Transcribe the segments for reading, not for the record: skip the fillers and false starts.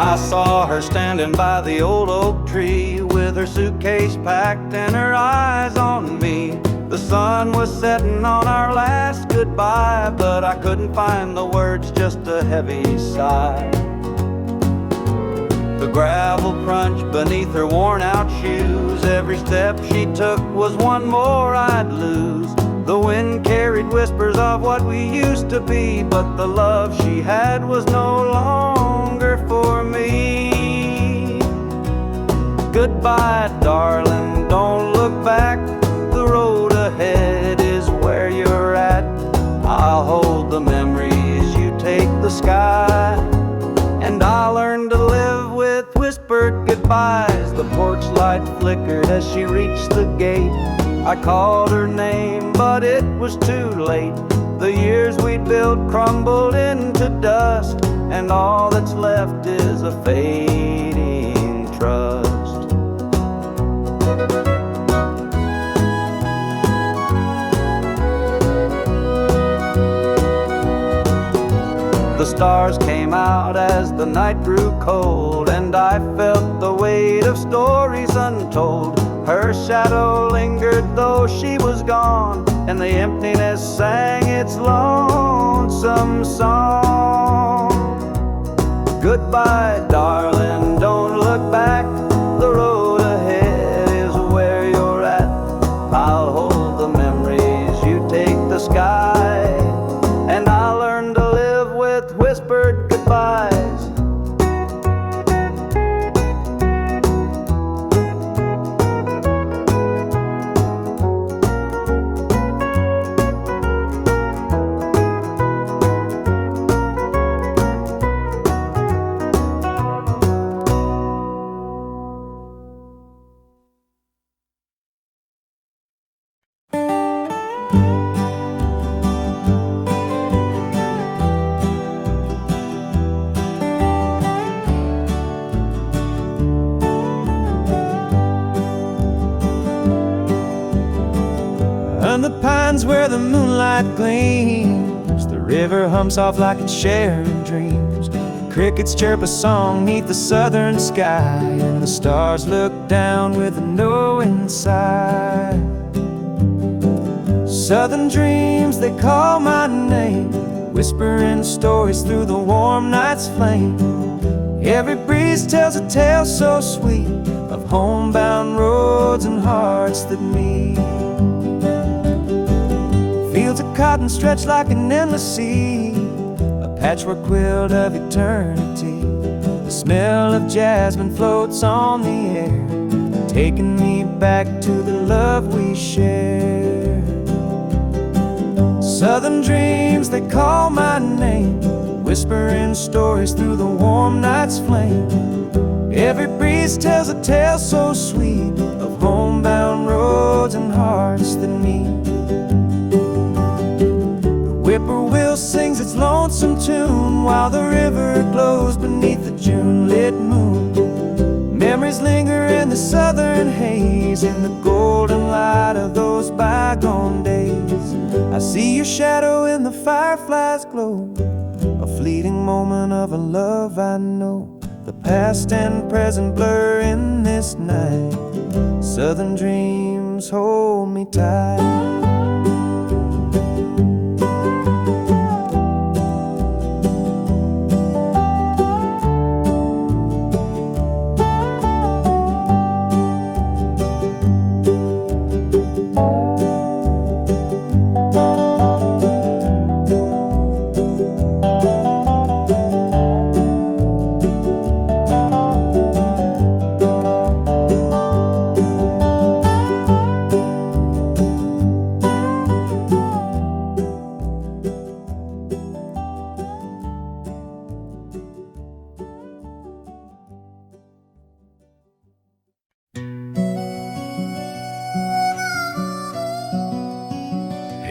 I saw her standing by the old oak tree with her suitcase packed and her eyes on me. The sun was setting on our last goodbye, but I couldn't find the words, just a heavy sigh. The gravel crunched beneath her worn-out shoes. Every step she took was one more I'd lose. The wind carried whispers of what we used to be, but the love she had was no longer for me. Goodbye, darling, don't look back. The road ahead is where you're at. I'll hold the memories, you take the sky, and I'll learn to live with whispered goodbyes. The porch light flickered as she reached the gate. I called her name, but it was too late. The years we'd built crumbled into dust, and all that's left is a fading trust. The stars came out as the night grew cold, and I felt the weight of stories untold. Her shadow lingered though she was gone, and the emptiness sang its lonesome song. Goodbye, darling, don't look back. The road ahead is where you're at. I'll hold the memories, you take the sky, and I'll learn to live with whispered goodbyes. On the pines where the moonlight gleams, the river hums off like it's sharing dreams. The crickets chirp a song neath the southern sky, and the stars look down with a knowing sigh. Southern dreams, they call my name, whispering stories through the warm night's flame. Every breeze tells a tale so sweet of homebound roads and hearts that meet. Fields of cotton stretch like an endless sea, a patchwork quilt of eternity. The smell of jasmine floats on the air, taking me back to the love we shared. Southern dreams, they call my name, whispering stories through the warm night's flame. Every breeze tells a tale so sweet of homebound roads and hearts that meet. Whippoorwill sings its lonesome tune while the river glows beneath the June-lit moon. Memories linger in the southern haze, in the golden light of those bygone days. I see your shadow in the firefly's glow, a fleeting moment of a love I know. The past and present blur in this night. Southern dreams hold me tight.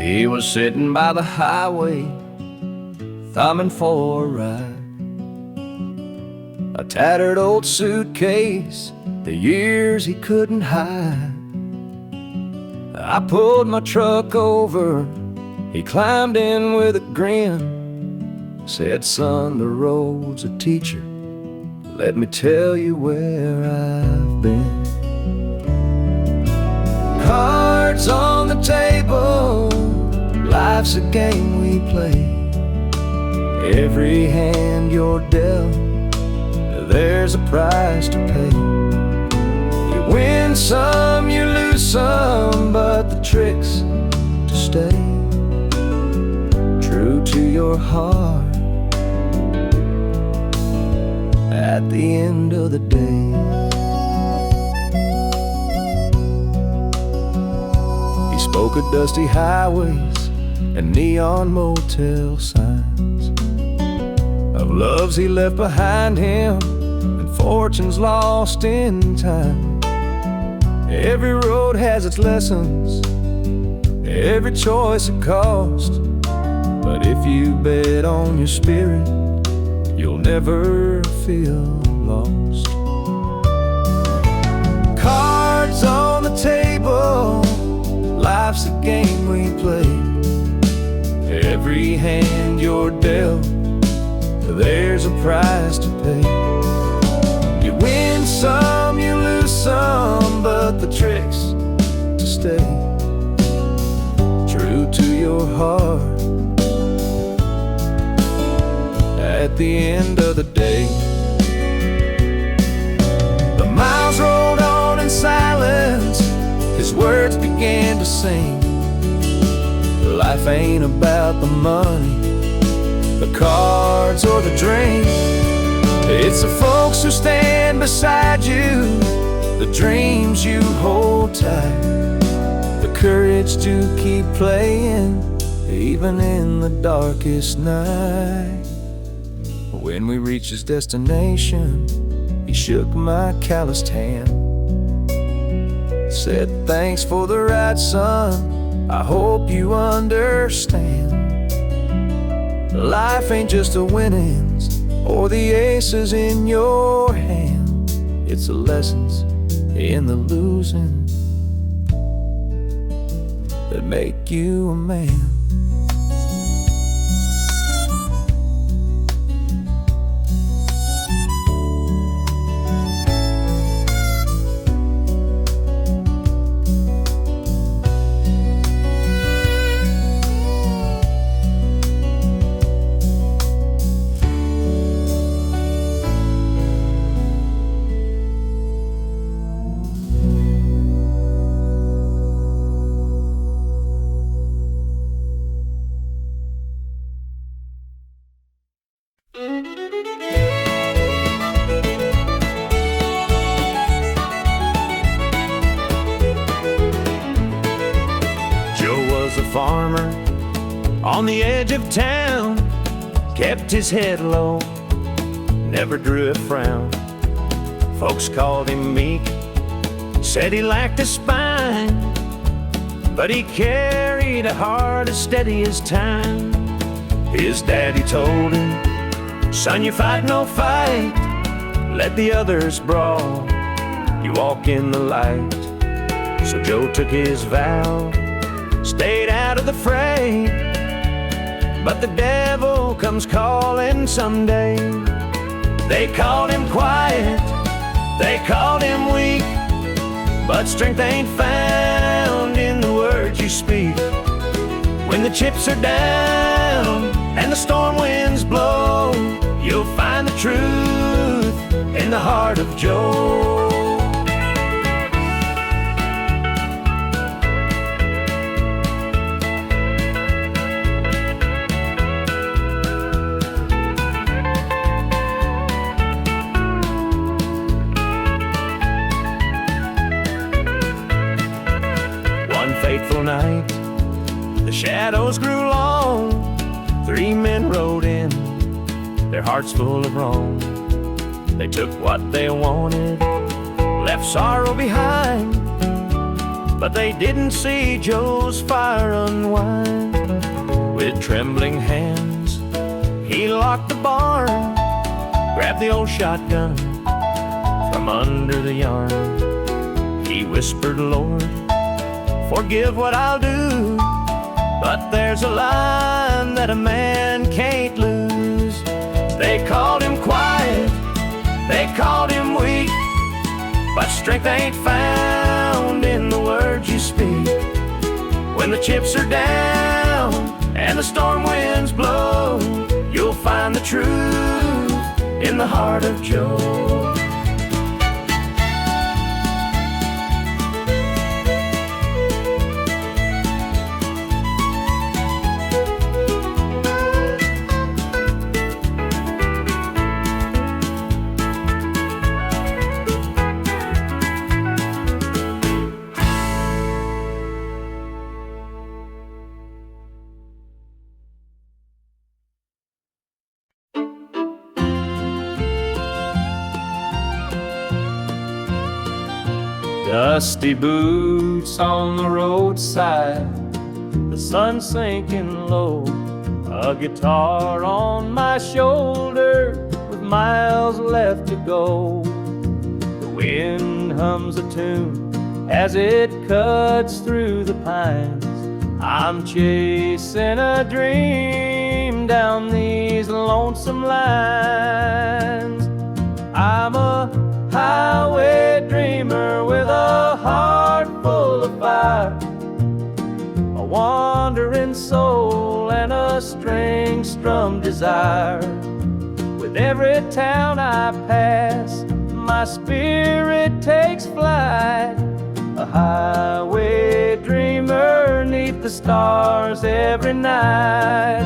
He was sitting by the highway, thumbing for a ride. A tattered old suitcase, the years he couldn't hide. I pulled my truck over, he climbed in with a grin. Said, son, the road's a teacher, let me tell you where I've been. Cards on the table, life's a game we play. Every hand you're dealt, there's a price to pay. You win some, you lose some, but the trick's to stay true to your heart at the end of the day. He spoke of dusty highways and neon motel signs, of loves he left behind him and fortunes lost in time. Every road has its lessons, every choice a cost, but if you bet on your spirit, you'll never feel lost. Cards on the table, life's a game we play. Every hand you're dealt, there's a price to pay. You win some, you lose some, but the trick's to stay true to your heart at the end of the day. The miles rolled on in silence, his words began to sing. Life ain't about the money, the cards or the drink. It's the folks who stand beside you, the dreams you hold tight, the courage to keep playing even in the darkest night. When we reached his destination, he shook my calloused hand, said, "Thanks for the ride, son, I hope you understand. Life ain't just the winnings or the aces in your hand, it's the lessons in the losing that make you a man." Farmer on the edge of town, kept his head low, never drew a frown. Folks called him meek, said he lacked a spine, but he carried a heart as steady as time. His daddy told him, "Son, you fight no fight, let the others brawl, you walk in the light." So Joe took his vow, stayed out of the fray, but the devil comes calling someday. They called him quiet, they called him weak, but strength ain't found in the words you speak. When the chips are down and the storm winds blow, you'll find the truth in the heart of Joe. Fateful night, the shadows grew long. 3 men rode in, their hearts full of wrong. They took what they wanted, left sorrow behind, but they didn't see Joe's fire unwind. With trembling hands, he locked the barn, grabbed the old shotgun from under the yarn. He whispered, "Lord, forgive what I'll do, but there's a line that a man can't lose." They called him quiet, they called him weak, but strength ain't found in the words you speak. When the chips are down and the storm winds blow, you'll find the truth in the heart of Joe. Dusty boots on the roadside, the sun sinking low, a guitar on my shoulder with miles left to go. The wind hums a tune as it cuts through the pines. I'm chasing a dream down these lonesome lines. I'm a highway dreamer with a heart full of fire, a wandering soul and a string-strummed desire. With every town I pass, my spirit takes flight, a highway dreamer 'neath the stars every night.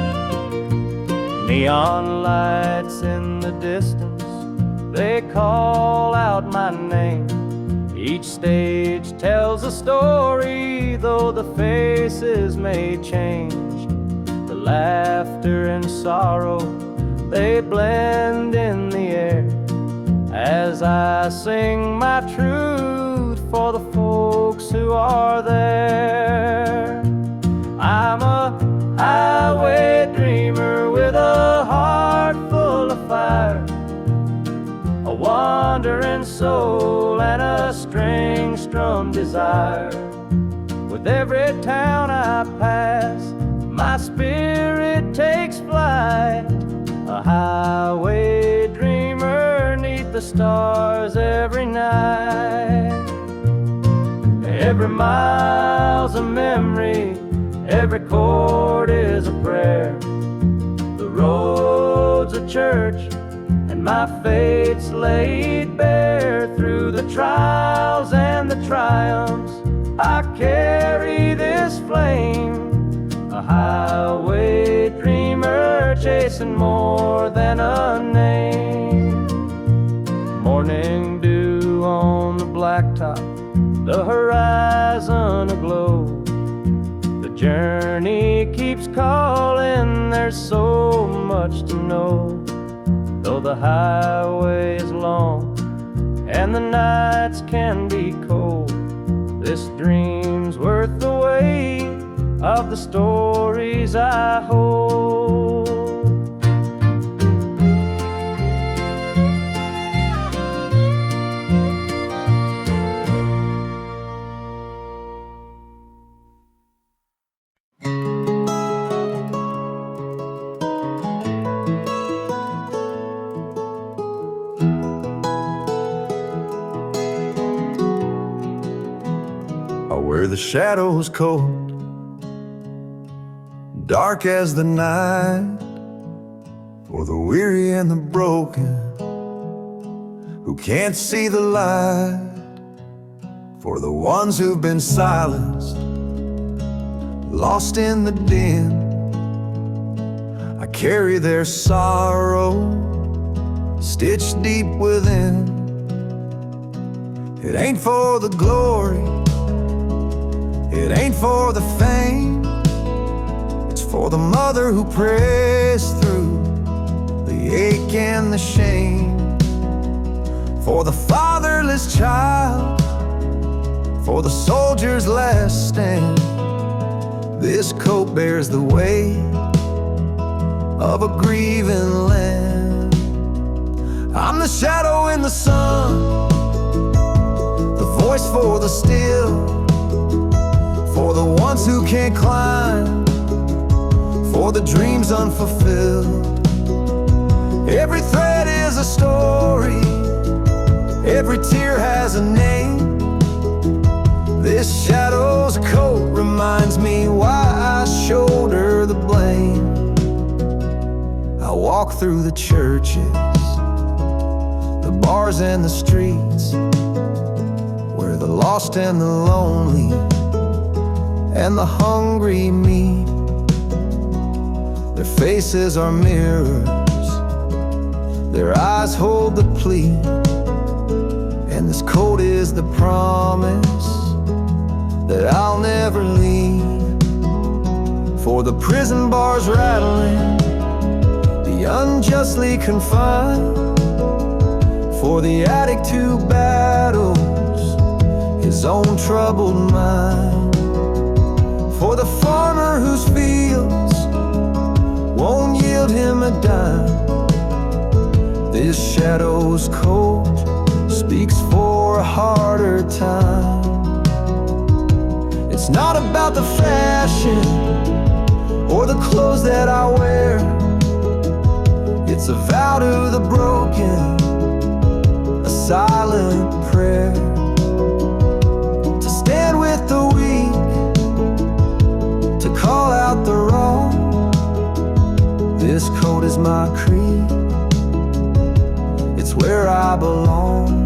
Neon lights in the distance, they call out my name. Each stage tells a story, though the faces may change. The laughter and sorrow, they blend in the air as I sing my truth for the folks who are there. I'm a highway dreamer with a heart full of fire, a wandering soul and a string-strummed desire. With every town I pass, my spirit takes flight, a highway dreamer 'neath the stars every night. Every mile's a memory, every chord is a prayer. The road's a church, my fate's laid bare. Through the trials and the triumphs, I carry this flame, a highway dreamer chasing more than a name. Morning dew on the blacktop, the horizon aglow. The journey keeps calling, there's so much to know. Though the highway is long and the nights can be cold, this dream's worth the weight of the stories I hold. Where the shadows cold, dark as the night, for the weary and the broken who can't see the light, for the ones who've been silenced, lost in the din. I carry their sorrow stitched deep within. It ain't for the glory, it ain't for the fame, it's for the mother who prays through the ache and the shame, for the fatherless child, for the soldier's last stand. This coat bears the weight of a grieving land. I'm the shadow in the sun, the voice for the still, for the ones who can't climb, for the dreams unfulfilled. Every thread is a story, Every tear has a name. This shadow's coat reminds me why I shoulder the blame. I walk through the churches, the bars and the streets, where the lost and the lonely and the hungry meet. Their faces are mirrors, their eyes hold the plea, and this coat is the promise that I'll never leave. For the prison bars rattling, the unjustly confined, for the addict who battles his own troubled mind, for the farmer whose fields won't yield him a dime. This shadow's coat speaks for a harder time. It's not about the fashion or the clothes that I wear. It's a vow to the broken, a silent prayer, to stand with the weak, to call out the wrong. This coat is my creed, it's where I belong.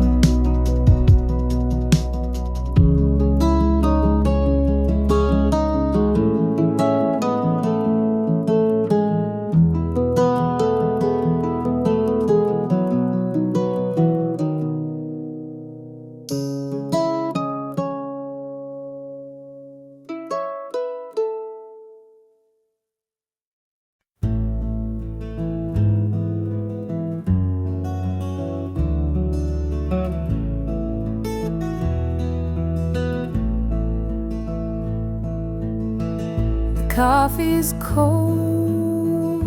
Coffee's cold,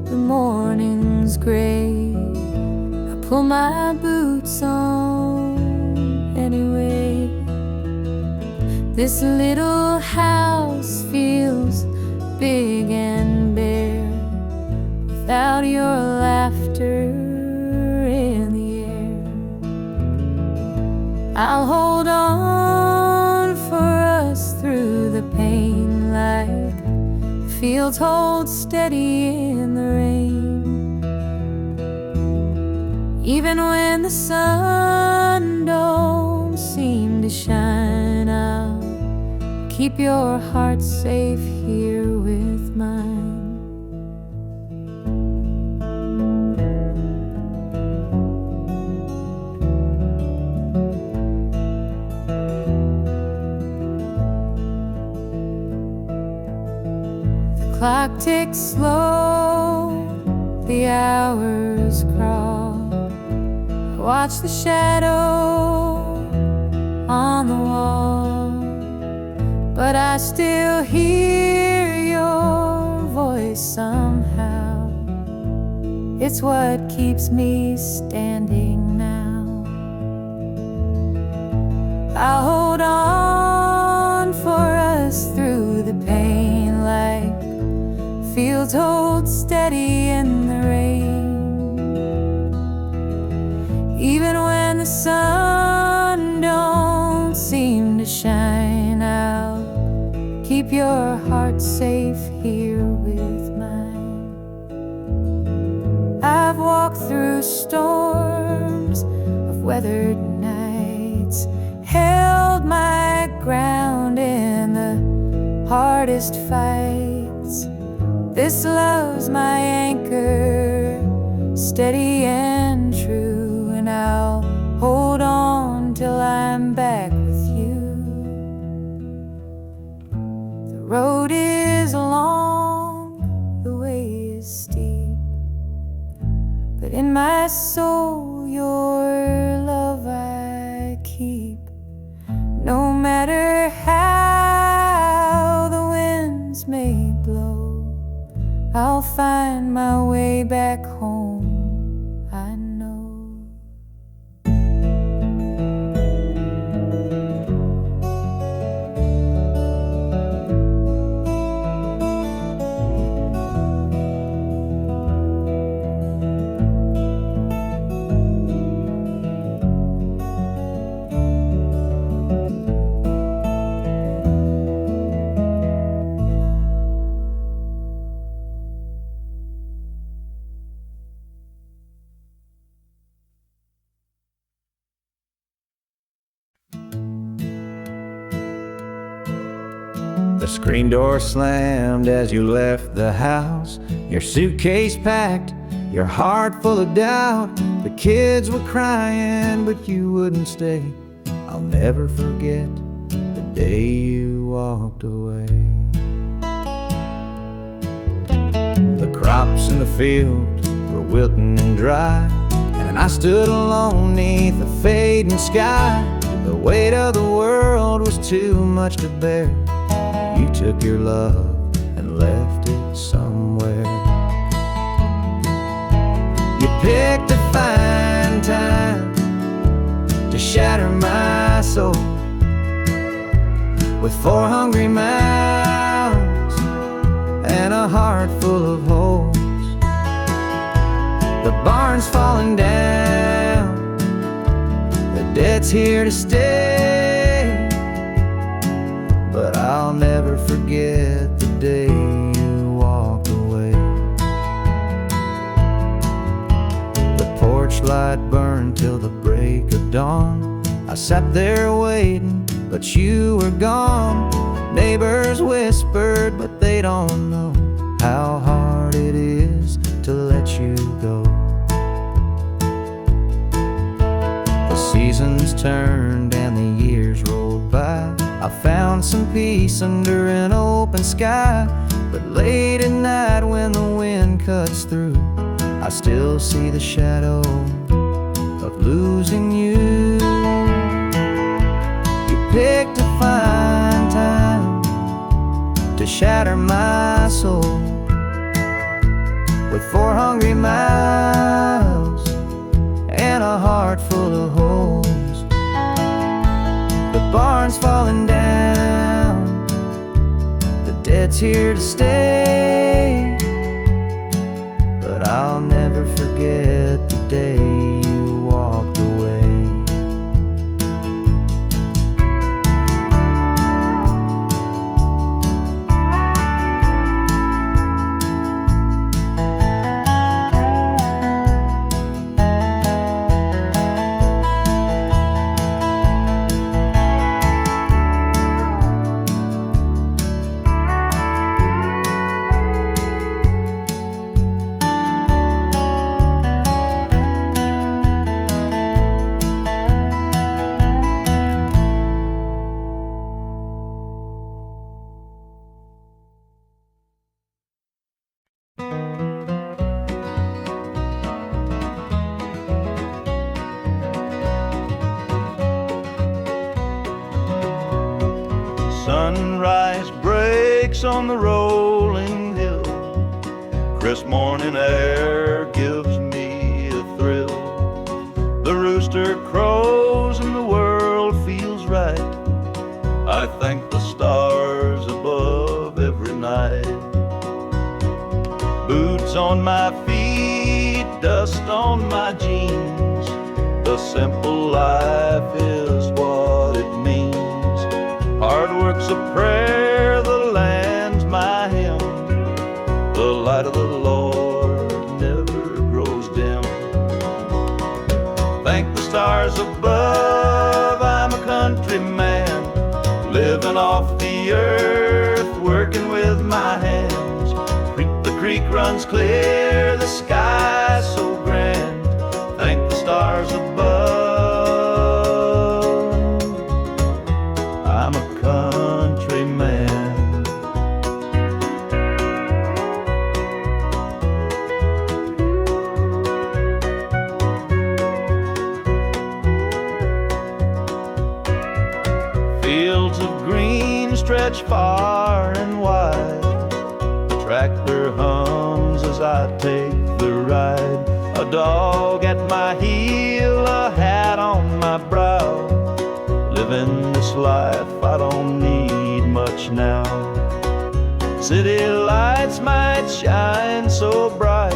the morning's gray. I pull my boots on anyway. This little house feels big and bare without your laughter in the air. I'll hold on for us through the pain like fields hold steady in the rain. Even when the sun don't seem to shine, I'll keep your heart safe here with mine. Clock ticks slow, the hours crawl. I watch the shadow on the wall, but I still hear your voice somehow. It's what keeps me standing now. I'll hold on for us through the pain like fields hold steady in the rain. Even when the sun don't seem to shine, I'll keep your heart safe here with mine. I've walked through storms of weathered nights, held my ground in the hardest fights. This love's my anchor, steady and true, and I'll hold on till I'm back with you. The road is long, the way is steep, but in my soul your love I keep. No matter how the winds may blow, I'll find my way back home, I know. Screen door slammed as you left the house, your suitcase packed, your heart full of doubt. The kids were crying, but you wouldn't stay. I'll never forget the day you walked away. The crops in the field were wilting and dry, and I stood alone neath the fading sky. The weight of the world was too much to bear. You took your love and left it somewhere. You picked a fine time to shatter my soul with 4 hungry mouths and a heart full of holes. The barn's falling down, the debt's here to stay, but I'll never forget the day you walked away. The porch light burned till the break of dawn. I sat there waiting, but you were gone. Neighbors whispered, but they don't know how hard it is to let you go. The seasons turned and the years rolled by. I found some peace under an open sky, but late at night when the wind cuts through, I still see the shadow of losing you. You picked a fine time to shatter my soul with 4 hungry mouths and a heart full of holes. The barn's falling down, the debt's here to stay, but I'll never forget the day you walked away. Sunrise breaks on the rolling hill. Crisp morning air gives me a thrill. The rooster crows and the world feels right. I thank the stars above every night. Boots on my feet, dust on my jeans. The simple life is what it means. Hard work's a prayer, the land's my hymn. The light of the Lord never grows dim. Thank the stars above, I'm a country man, living off the earth, working with my hands. The creek runs clear, the sky's so grand. Thank the stars above, I'm a country man. Fields of green stretch far and wide. The tractor hums as I take the ride. A dog at my heel, a hat on my brow. Living this life, I don't need much now. City lights might shine so bright,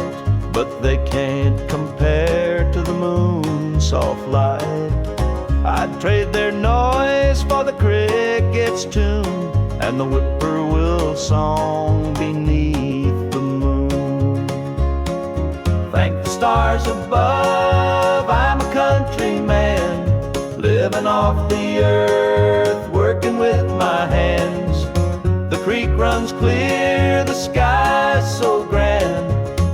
but they can't compare to the moon's soft light. I'd trade their noise for the cricket's tune and the whippoorwill song beneath the moon. Thank the stars above, I'm a country man, living off the earth, working with my hands. The creek creek runs clear, the sky's so grand.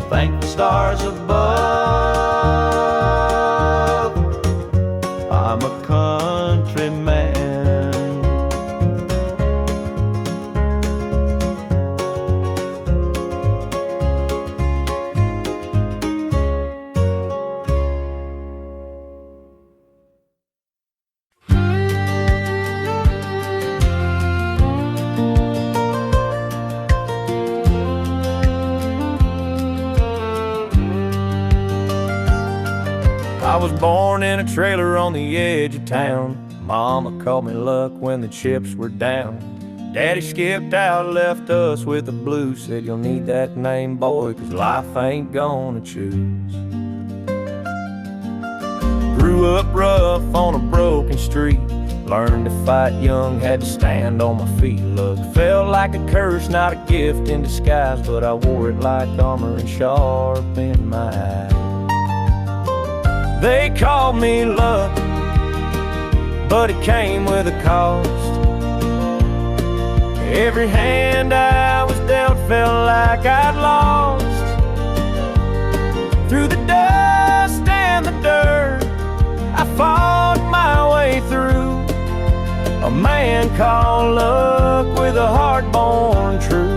Thank the stars above, I'm a country man. I was born in a trailer on the edge of town. Mama called me luck when the chips were down. Daddy skipped out, left us with the blues. Said you'll need that name, boy, 'cause life ain't gonna choose. Grew up rough on a broken street. Learned to fight young, had to stand on my feet. Look, felt like a curse, not a gift in disguise, but I wore it like armor and sharp in my eye. They called me luck, but it came with a cost. Every hand I was dealt felt like I'd lost. Through the dust and the dirt, I fought my way through. A man called luck with a heart born true.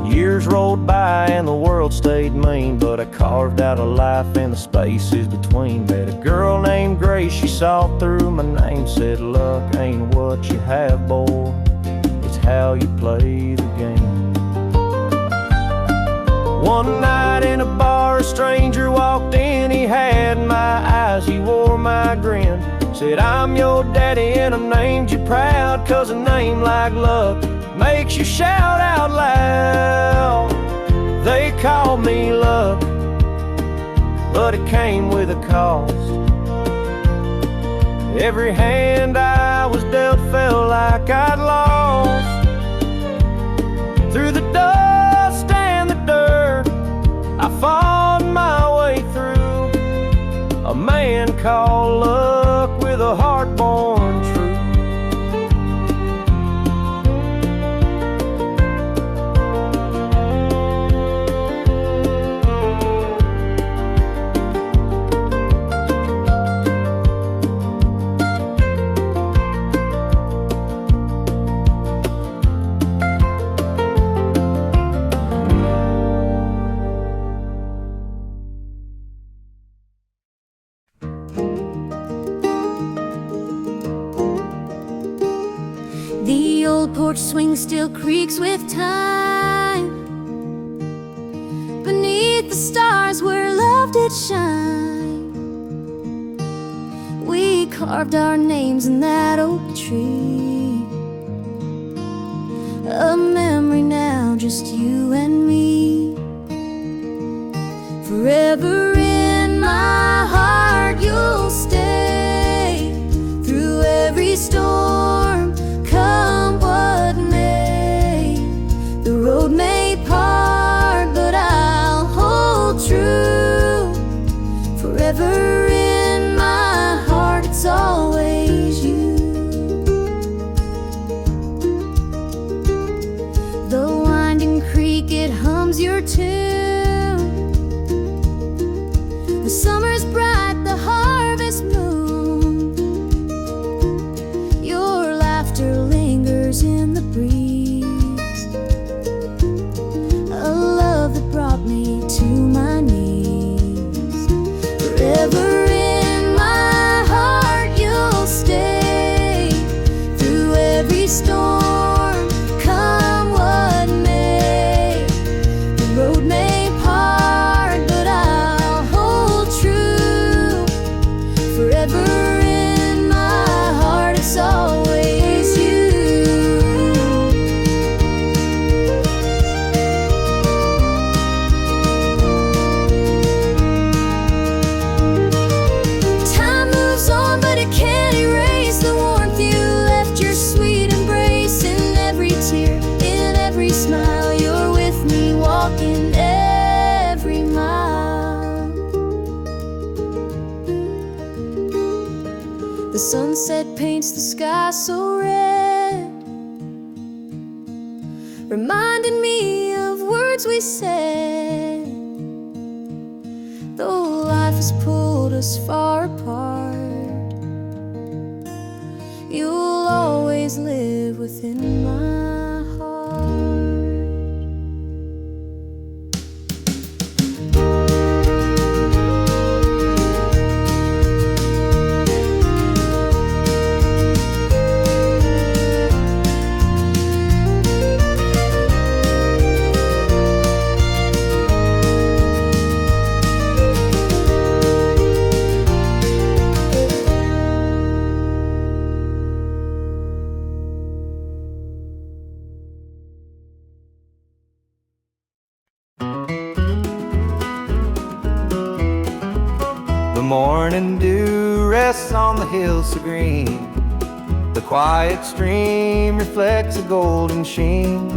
Years rolled by and the world stayed mean, but I carved out a life in the spaces between. Met a girl named Grace, she saw through my name. Said luck ain't what you have, boy, it's how you play the game. One night in a bar, a stranger walked in. He had my eyes, he wore my grin. Said, I'm your daddy and I named you proud, 'cause a name like luck makes you shout out loud. They called me luck, but it came with a cost. Every hand I was dealt felt like I'd lost. Through the dust and the dirt, I fought my way through. A man called luck with a heart born true. The old porch swing still creaks with time. Beneath the stars where love did shine, we carved our names in that oak tree. A memory now, just you and me. Forever in my heart you'll stay. Through every storm, come what may. The road may part, but I'll hold true. Forever in my heart, it's always you. The winding creek, it hums your tune. The sunset paints the sky so red, reminding me of words we said. Though life has pulled us far apart, you'll always live within my heart. The morning dew rests on the hills so green. The quiet stream reflects a golden sheen.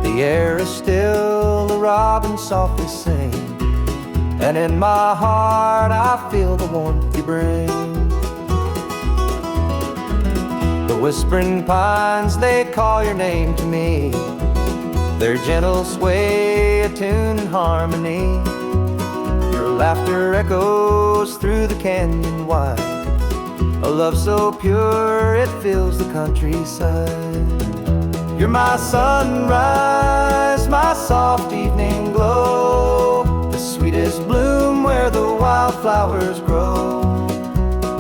The air is still, the robins softly sing, and in my heart I feel the warmth you bring. The whispering pines, they call your name to me. Their gentle sway, a tune in harmony. Your laughter echoes through the canyon wide, a love so pure it fills the countryside. You're my sunrise, my soft evening glow, the sweetest bloom where the wildflowers grow.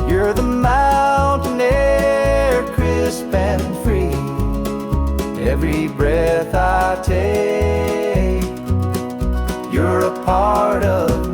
You're the mountain air, crisp and free. Every breath I take, you're a part of me.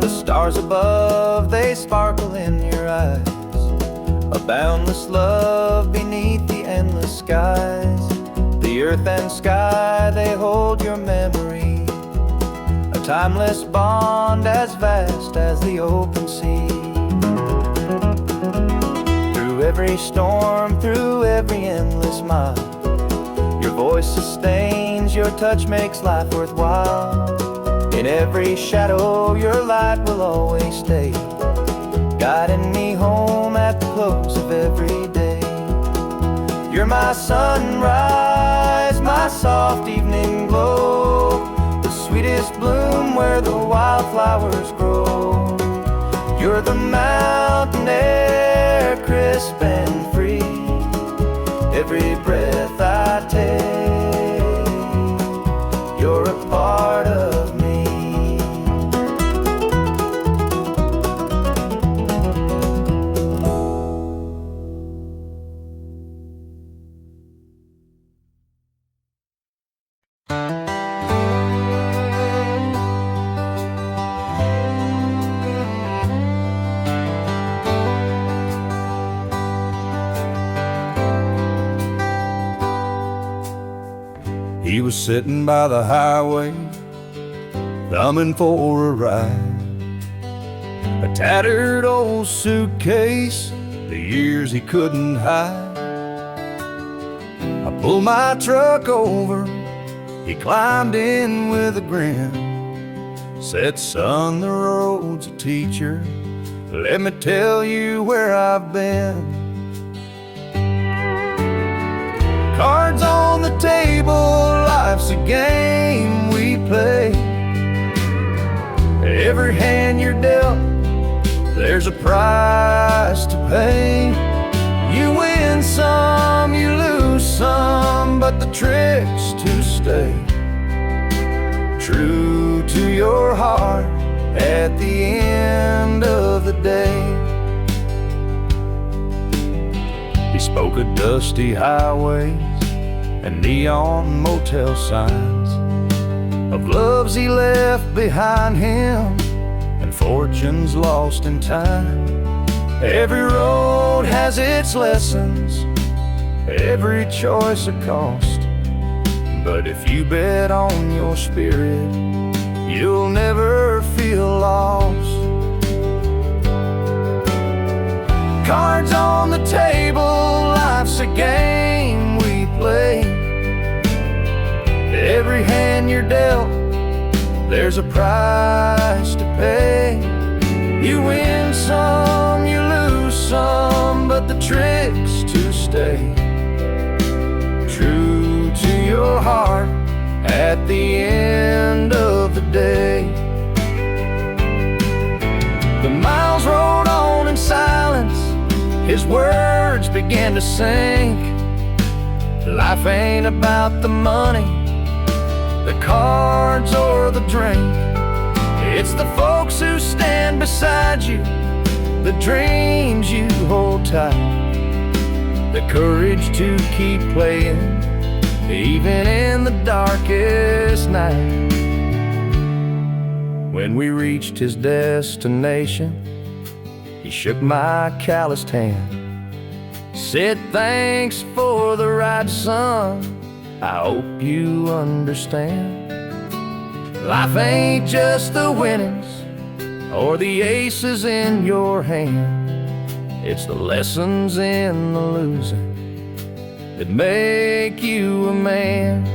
Stars above, they sparkle in your eyes, a boundless love beneath the endless skies. The earth and sky, they hold your memory, a timeless bond as vast as the open sea. Through every storm, through every endless mile, your voice sustains, your touch makes life worthwhile. In every shadow, your light will always stay, guiding me home at the close of every day. You're my sunrise, my soft evening glow, the sweetest bloom where the wildflowers grow. You're the mountain air, crisp and free. Every breath I take, you're a part of me. He was sitting by the highway, thumbing for a ride. A tattered old suitcase, the years he couldn't hide. I pulled my truck over, he climbed in with a grin. Said, son, the road's a teacher, let me tell you where I've been. Cards on the table, life's a game we play. Every hand you're dealt, there's a price to pay. You win some, you lose some, but the trick's to stay true to your heart at the end of the day. He spoke of dusty highways, and neon motel signs of loves he left behind him and fortunes lost in time. Every road has its lessons, every choice a cost, but if you bet on your spirit, you'll never feel lost. Cards on the table, life's a game we play. Every hand you're dealt, there's a price to pay. You win some, you lose some, but the trick's to stay true to your heart at the end of the day. The miles rolled on in silence, his words began to sink. Life ain't about the money, the cards or the drink. It's the folks who stand beside you, the dreams you hold tight, the courage to keep playing even in the darkest night. When we reached his destination, he shook my calloused hand, said thanks for the ride, son, I hope you understand. Life ain't just the winnings or the aces in your hand, it's the lessons in the losing that make you a man.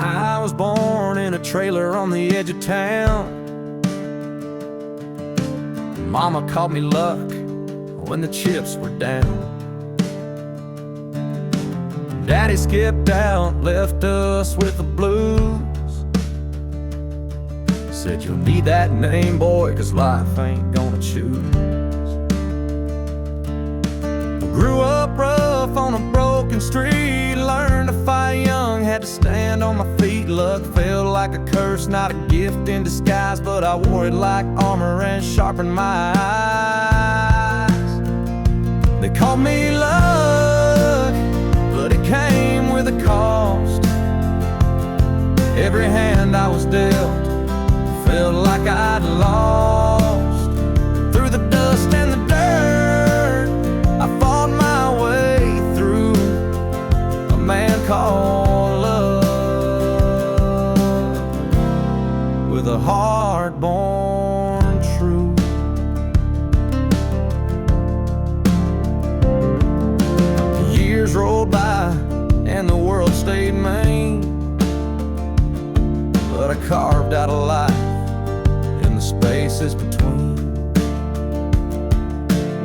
I was born in a trailer on the edge of town. Mama called me luck when the chips were down. Daddy skipped out, left us with the blues. Said you'll need that name, boy, 'cause life ain't gonna choose. Grew up rough on a broken street, learned to fight young, had to stand on my feet. Luck felt like a curse, not a gift in disguise, but I wore it like armor and sharpened my eyes. They called me luck, but it came with a cost. Every hand I was dealt felt like I'd lost. Through the dust and the dirt, I fought my way through a man called love, with a heart born true. Years rolled by and the world stayed mean, but I carved out a life in the spaces between.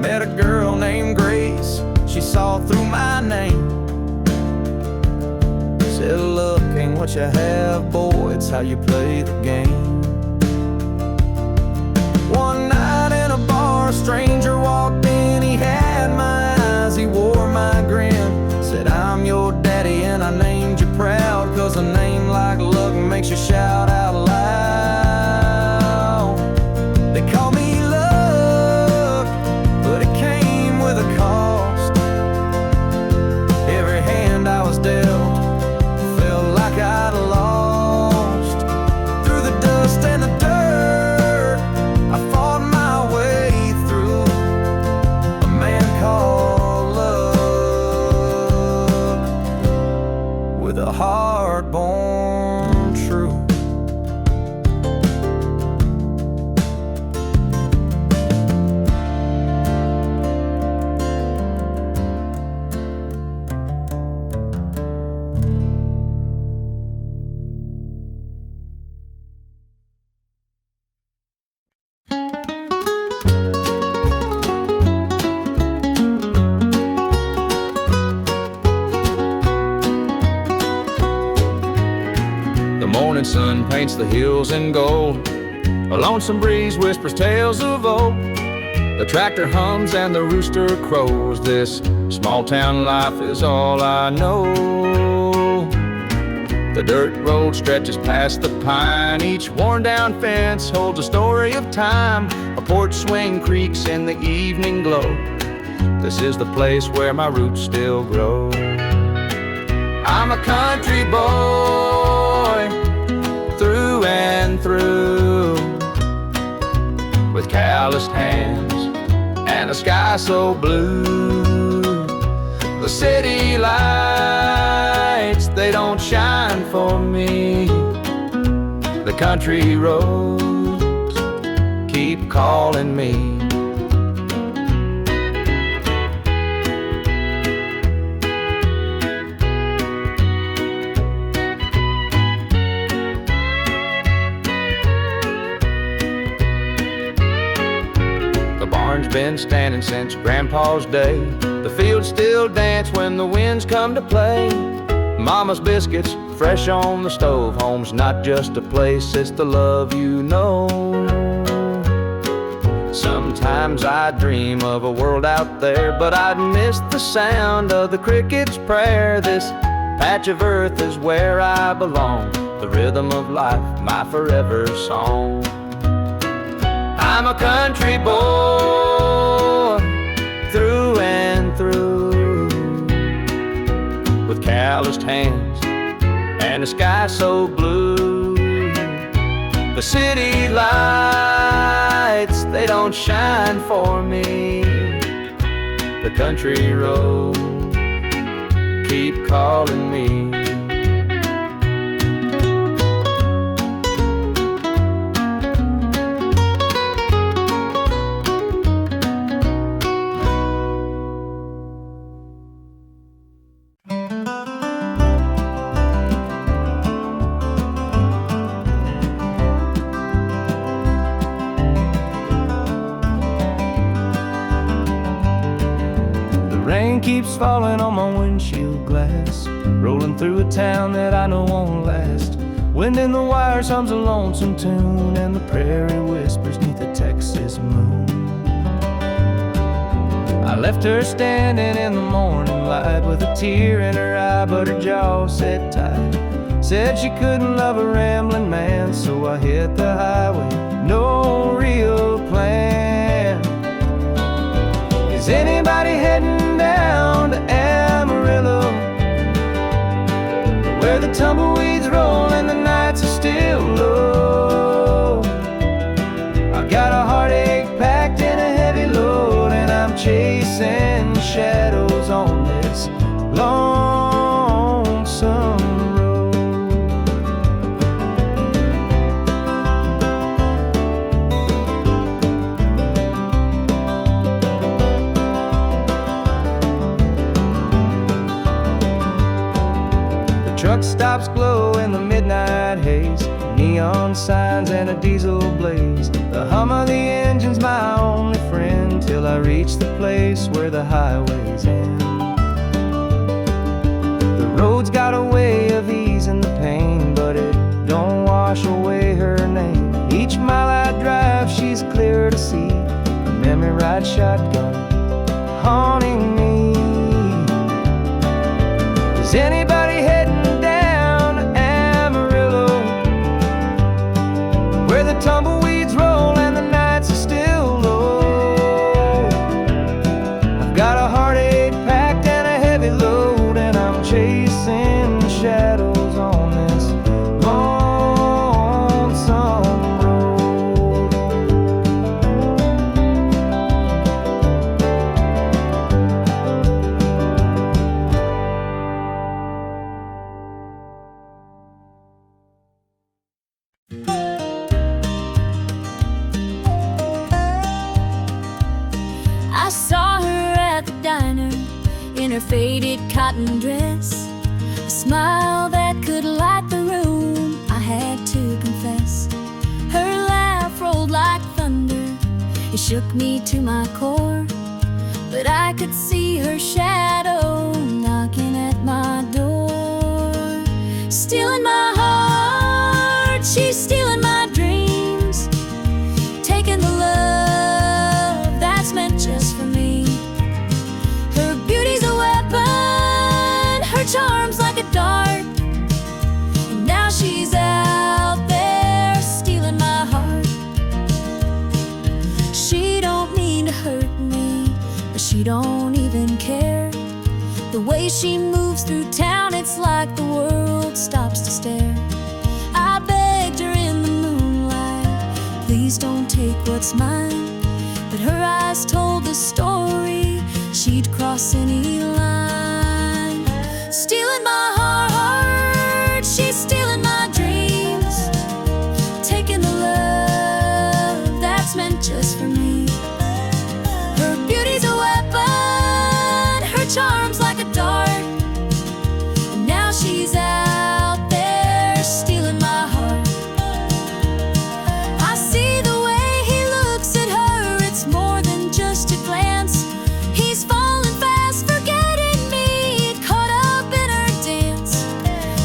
Met a girl named Grace, she saw through my name. Said luck ain't what you have, boy, it's how you play the game. One night in a bar, a stranger walked in, he had my eyes, he wore my grin. Said I'm your daddy and I named you proud, 'cause a name like luck makes you shout out loud. They call me luck, but it came with a cost. Every hand I was dealt felt like I'd lost. Through the dust and the dirt, I fought my way through a man called love, with a heart born true. morning sun paints the hills in gold. A lonesome breeze whispers tales of old. The tractor hums and the rooster crows. This small town life is all I know. The dirt road stretches past the pine. Each worn down fence holds a story of time. A porch swing creaks in the evening glow. This is the place where my roots still grow. I'm a country boy through and through, with calloused hands and a sky so blue. The city lights, they don't shine for me. The country roads keep calling me. Been standing since Grandpa's day. The fields still dance when the winds come to play. Mama's biscuits fresh on the stove. Home's not just a place, it's the love you know. Sometimes I dream of a world out there, but I'd miss the sound of the cricket's prayer. This patch of earth is where I belong. The rhythm of life, my forever song. I'm a country boy through and through, with calloused hands and a sky so blue. The city lights, they don't shine for me. The country roads keep calling me. Keeps falling on my windshield glass, rolling through a town that I know won't last. Wind in the wires hums a lonesome tune, and the prairie whispers neath the Texas moon. I left her standing in the morning light with a tear in her eye, but her jaw set tight. Said she couldn't love a rambling man, so I hit the highway, no real plan. Is anybody heading down to Amarillo, where the tumbleweeds roll and the nights are still low? I got a heartache packed in a heavy load, and I'm chasing shadows on this lonesome road. Truck stops glow in the midnight haze, neon signs and a diesel blaze. The hum of the engine's my only friend, till I reach the place where the highways end. The road's got a way of easing the pain, but it don't wash away her name. Each mile I drive, she's clear to see, a memory ride shotgun haunting me. Is anybody heading down to Amarillo, where the tumbleweeds roll and the nights are still low? I've got a heartache packed and a heavy load, and I'm chasing shadows on this lonesome road. I saw her at the diner in her faded cotton dress, a smile that could light the room, I had to confess. Her laugh rolled like thunder, it shook me to my core, but I could see her shadow knocking at my door. Stealing my heart, she don't even care. The way she moves through town, it's like the world stops to stare. I begged her in the moonlight, please don't take what's mine. But her eyes told the story, she'd cross any line. Stealing my heart, she's stealing my dreams, taking the love that's meant just for me. Her beauty's a weapon, her charm's like a dart, and now she's out there stealing my heart. I see the way he looks at her, it's more than just a glance. He's falling fast, forgetting me, caught up in her dance.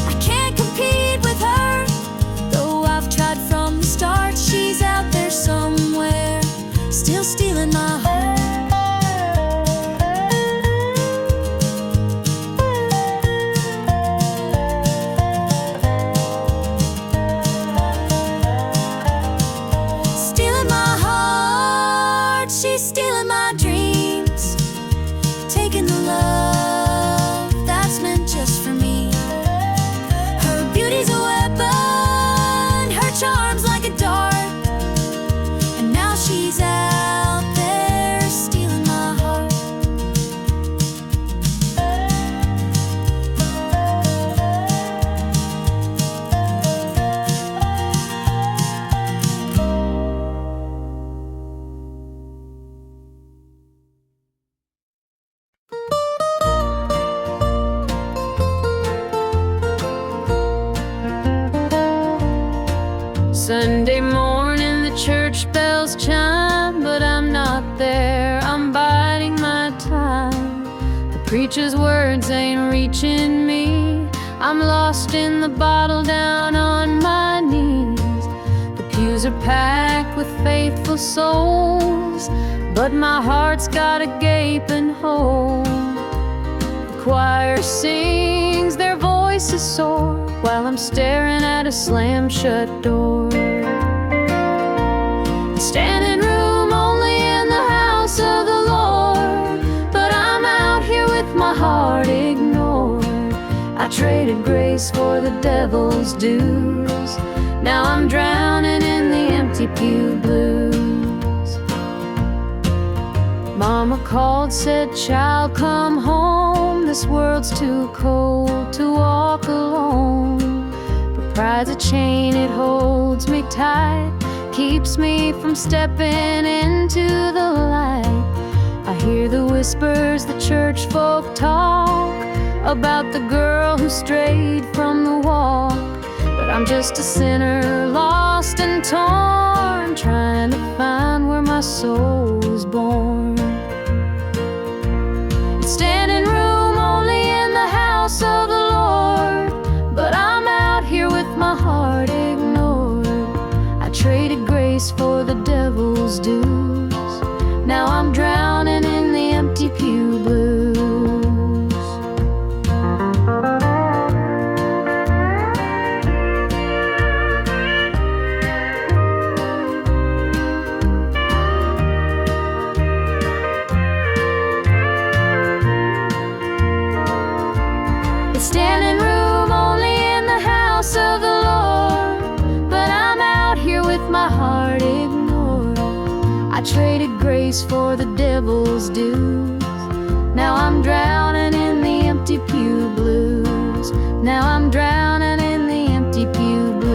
I can't compete with her, though I've tried from the start. She's out there somewhere, still stealing my heart. Stealing my heart, she's stealing my dreams, taking the love that's meant just for me. Her beauty's a weapon, her charm's like a dart, and now she's out there stealing my heart. Sunday morning, the church bells chime, but I'm not there, I'm biding my time. The preacher's words ain't reaching me, I'm lost in the bottle down on my knees. The pews are packed with faithful souls, but my heart's got a gaping hole. The choir sings, their voices soar, while I'm staring at a slam-shut door. Standing room only in the house of the Lord, but I'm out here with my heart ignored. I traded grace for the devil's dues, now I'm drowning in the empty pew blues. Mama called, said, child, come home, this world's too cold to walk alone. But pride's a chain, it holds me tight, keeps me from stepping into the light. I hear the whispers the church folk talk about the girl who strayed from the walk, but I'm just a sinner, lost and torn, trying to find where my soul was born. Standing room only in the house of the Lord, but I'm out here with my heart ignored. I traded grace for the devil's dues, now I'm drowning in the empty pew blues. Standing room only in the house of the Lord, but I'm out here with my heart ignored. I traded grace for the devil's dues, now I'm drowning in the empty pew blues. Now I'm drowning in the empty pew blues.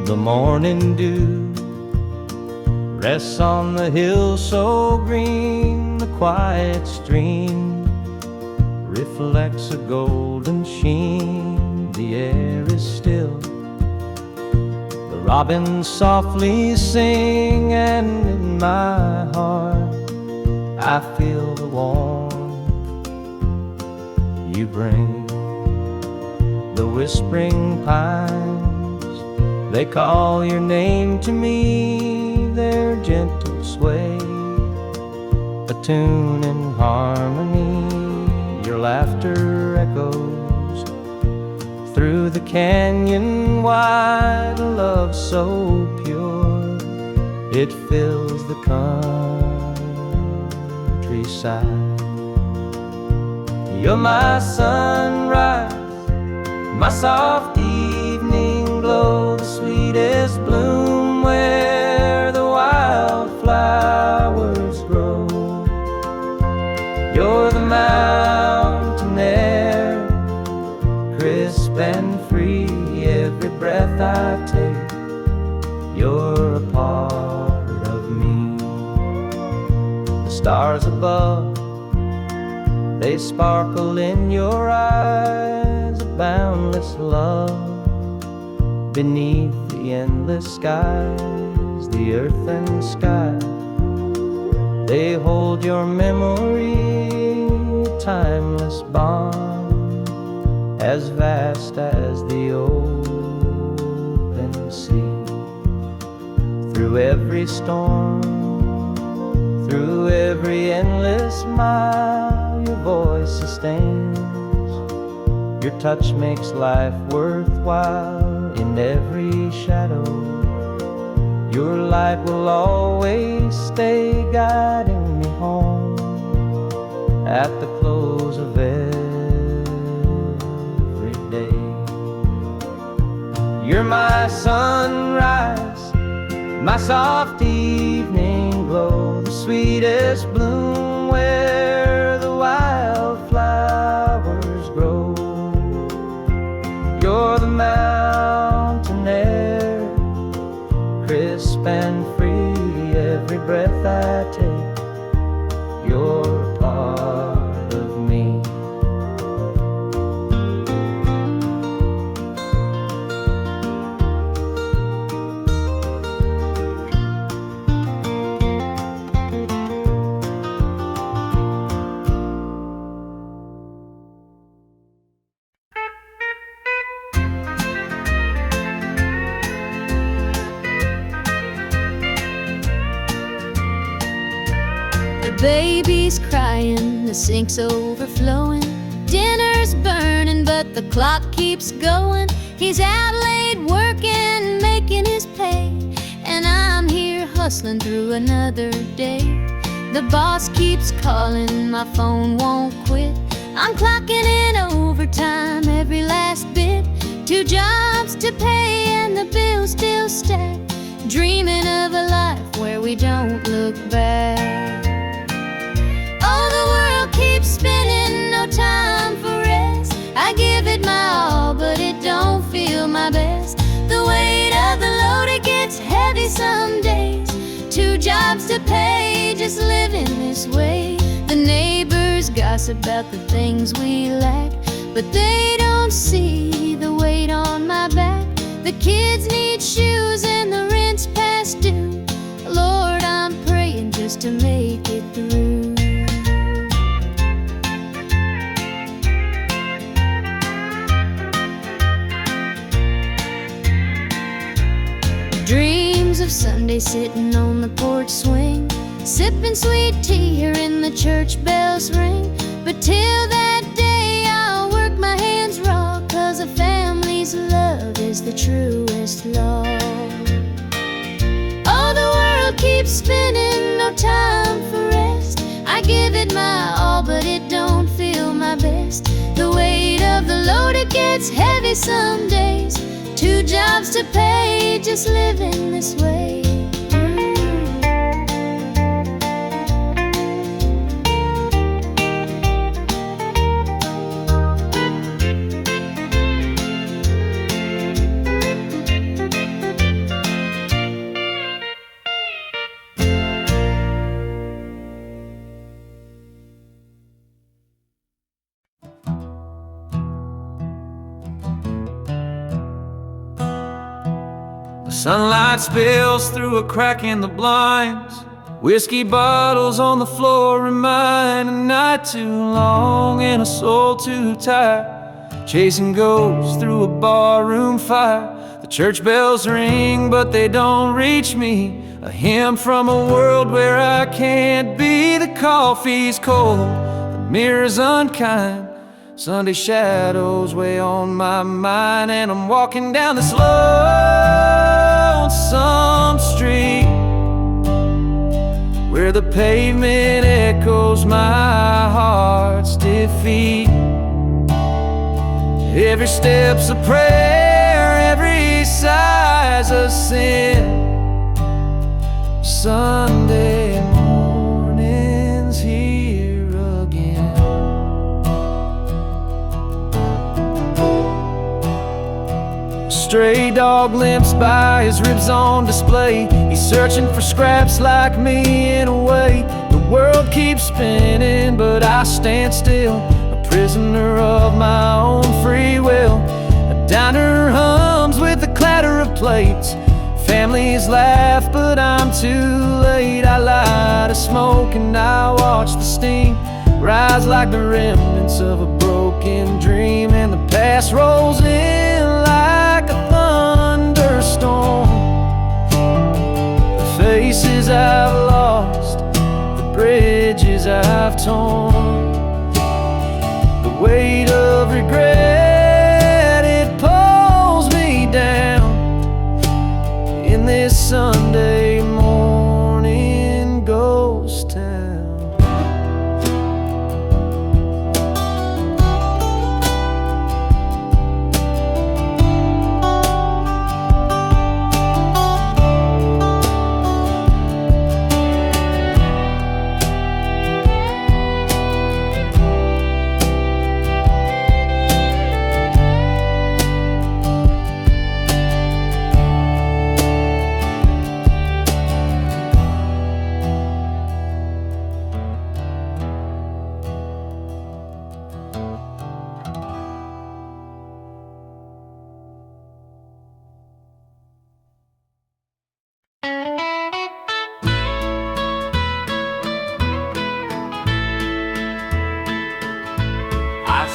The morning dew rests on the hill so green, the quiet stream reflects a golden sheen. The air is still, the robins softly sing, and in my heart I feel the warmth you bring. The whispering pines, they call your name to me, their gentle sway, a tune in harmony. Your laughter echoes through the canyon wide, a love so pure it fills the countryside. You're my sunrise, my soft evening glow, the sweetest bloom where the wildflowers grow. You're the mountain air, crisp and free, every breath I take, you're a part of me. The stars above, they sparkle in your eyes, a boundless love beneath the endless skies. The earth and sky, they hold your memory, a timeless bond, as vast as the open sea. Through every storm, through every endless mile, your voice sustains, your touch makes life worthwhile. In every shadow, your light will always stay, guiding me home at the close of every day. You're my sunrise, my soft evening glow, the sweetest bloom where the wildflowers grow. You're the mountain air, crisp and free, every breath I take, you're a part of me. The baby's crying, the sink's overflowing, dinner's burning, but the clock keeps going. He's out late working, making his pay, and I'm here hustling through another day. The boss keeps calling, my phone won't quit. I'm clocking in overtime, every last bit. 2 jobs to pay and the bills still stack, dreaming of a life where we don't look back. Oh, the world keeps spinning, no time for rest. I give it my all, but it don't feel my best. The weight of the load, it gets heavy some days. 2 jobs to pay, just living this way. The neighbors gossip about the things we lack, but they don't see the weight on my back. The kids need shoes and the rent's past due. Lord, I'm praying just to make it through. Dreams of Sunday sitting on the porch swing, sipping sweet tea, hearing the church bells ring. But till that day I'll work my hands raw, 'cause a family's love is the truest law. Oh, the world keeps spinning, no time for rest. I give it my all, but it don't feel my best. The weight of the load, it gets heavy some days. 2 jobs to pay, just living this way. Sunlight spills through a crack in the blinds. Whiskey bottles on the floor remind a night too long and a soul too tired, chasing ghosts through a barroom fire. The church bells ring, but they don't reach me. a hymn from a world where I can't be. The coffee's cold, the mirror's unkind, Sunday shadows weigh on my mind, and I'm walking down this lonesome street where the pavement echoes my heart's defeat. Every step's a prayer, every sigh's a sin. Sunday morning's here again. A stray dog limps by, his ribs on display. He's searching for scraps like me in a way. The world keeps spinning, but I stand still, a prisoner of my own free will. A diner hums with the clatter of plates. Families laugh, but I'm too late. I light a smoke and I watch the steam rise like the remnants of a broken dream. And the past rolls in like a thunderstorm. The faces I've lost, the bridges I've torn, the weight of regret, it pulls me down in this Sunday morning ghost town.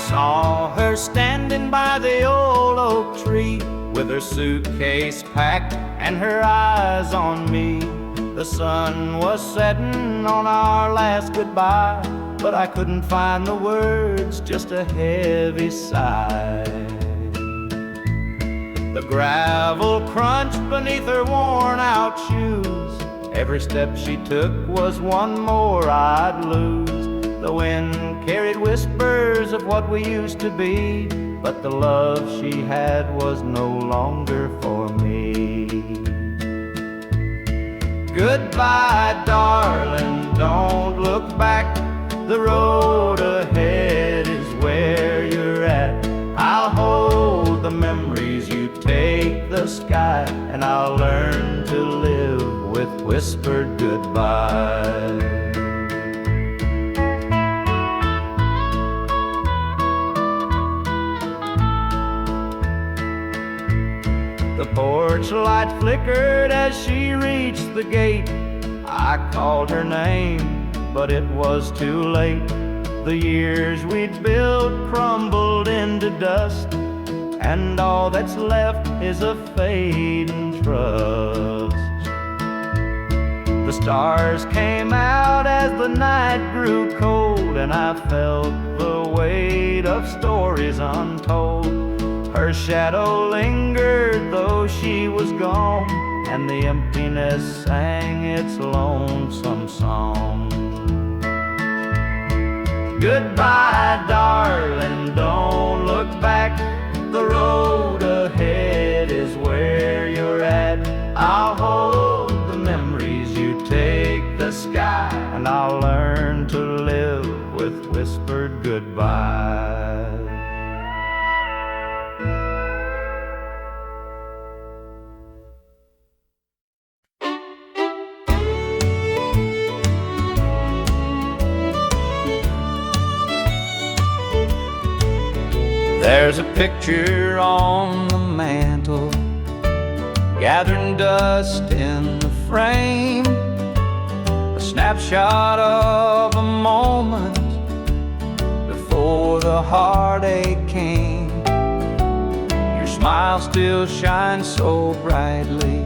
Saw her standing by the old oak tree with her suitcase packed and her eyes on me. The sun was setting on our last goodbye, but I couldn't find the words, just a heavy sigh. The gravel crunched beneath her worn out shoes. Every step she took was one more I'd lose. The wind carried whispers of what we used to be, but the love she had was no longer for me. Goodbye, darling, don't look back. The road ahead is where you're at. I'll hold the memories, you take the sky, and I'll learn to live with whispered goodbye. The porch light flickered as she reached the gate. I called her name, but it was too late. The years we'd built crumbled into dust, and all that's left is a fading trust. The stars came out as the night grew cold, and I felt the weight of stories untold. Her shadow lingered though she was gone, and the emptiness sang its lonesome song. Goodbye, darling, don't look back. The road ahead is where you're at. I'll hold the memories, you take the sky, and I'll learn to live with whispered goodbye. There's a picture on the mantle, gathering dust in the frame, a snapshot of a moment before the heartache came. Your smile still shines so brightly,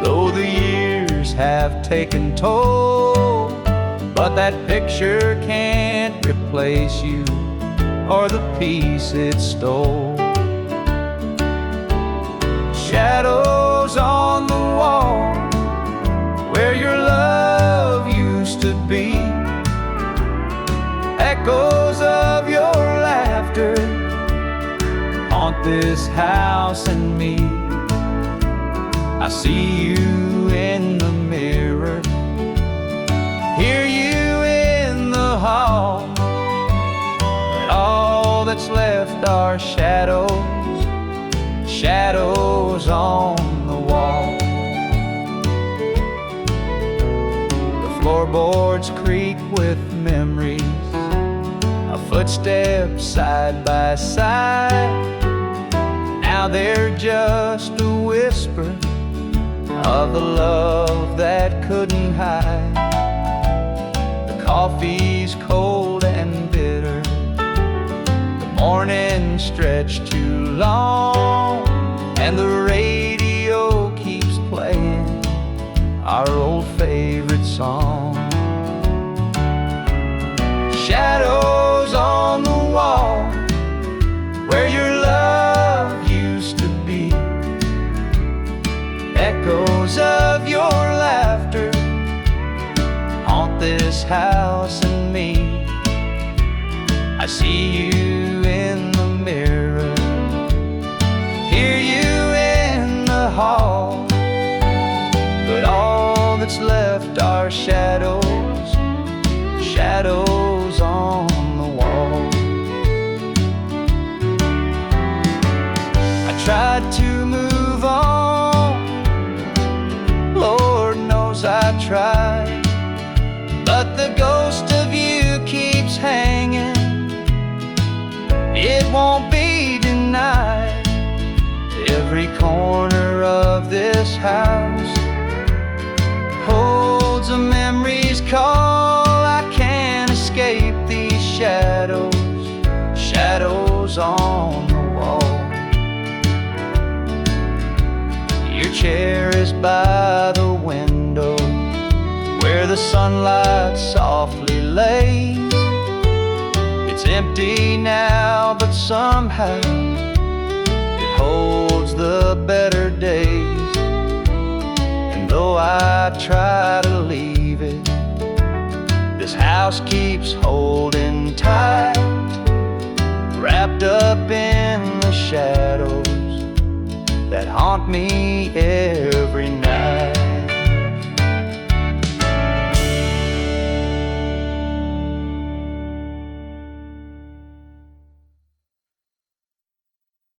though the years have taken toll. But that picture can't replace you or the peace it stole. Shadows on the wall where your love used to be, echoes of your laughter haunt this house and me. I see you in the mirror, hear you in the hall, but all that's left are shadows, shadows on the wall. The floorboards creak with memories, our footsteps side by side. Now they're just a whisper of the love that couldn't hide. The coffee's cold and bitter, the morning stretched too long, and the radio keeps playing our old favorite song. Shadows on the wall where your love used to be, echoes of your laughter haunt this house and me. I see you in the mirror, hear you in the hall, but all that's left are shadows, shadows on the wall. I tried to move on, Lord knows I tried, but the ghost of you keeps hanging. It won't be denied. Every corner of this house holds a memory's call. I can't escape these shadows, shadows on the wall. Your chair is by the window where the sunlight softly lays. It's empty now, but somehow it holds the better days. And though I try to leave it, this house keeps holding tight, wrapped up in the shadows that haunt me every